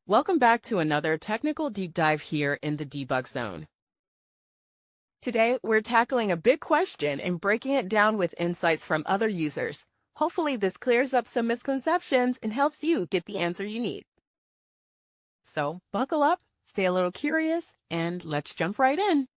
Welcome back to another technical deep dive here in the Debug Zone. Today, we're tackling a big question and breaking it down with insights from other users. Hopefully, this clears up some misconceptions and helps you get the answer you need. So, buckle up, stay a little curious, and let's jump right in.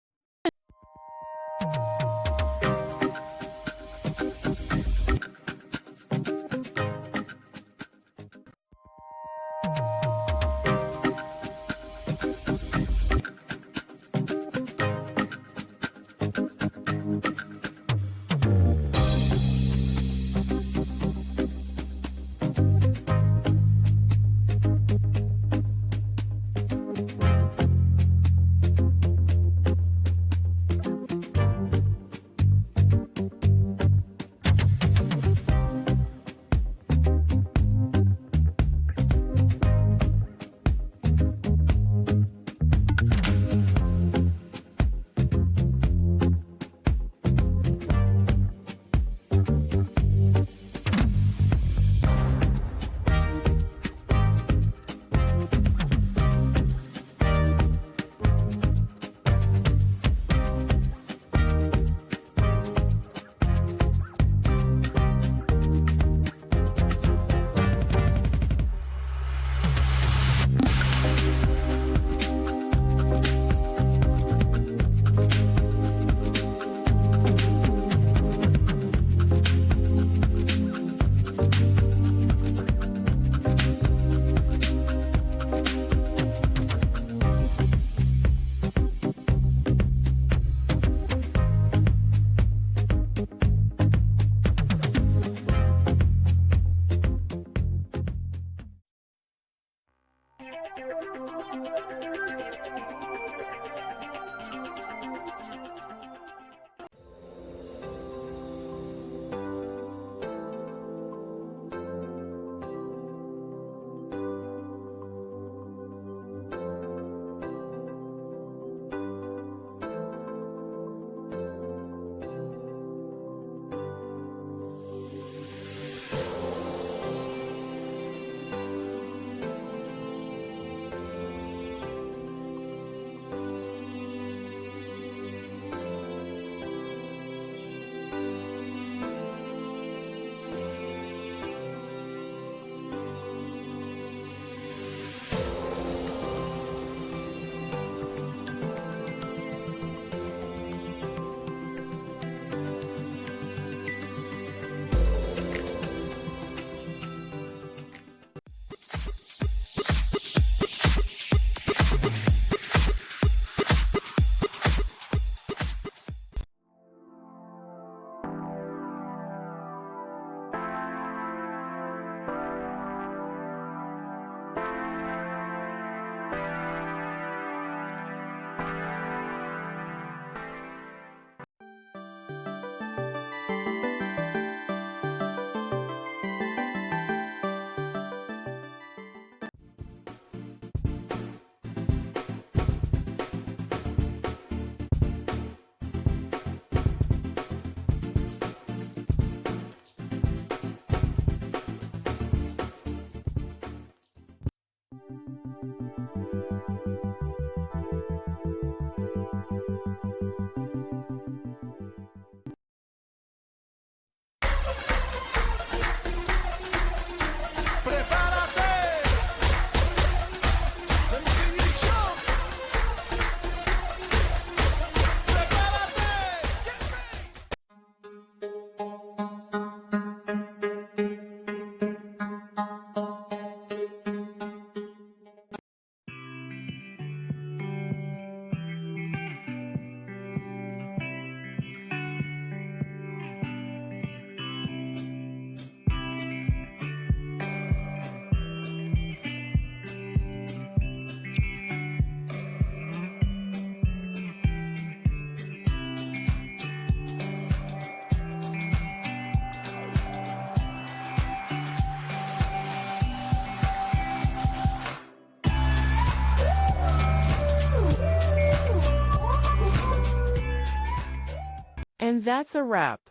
And that's a wrap.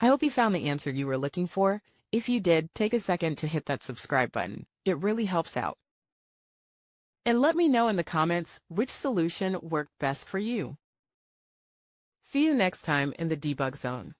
I hope you found the answer you were looking for. If you did, take a second to hit that subscribe button. It really helps out. And let me know in the comments which solution worked best for you. See you next time in the debug zone.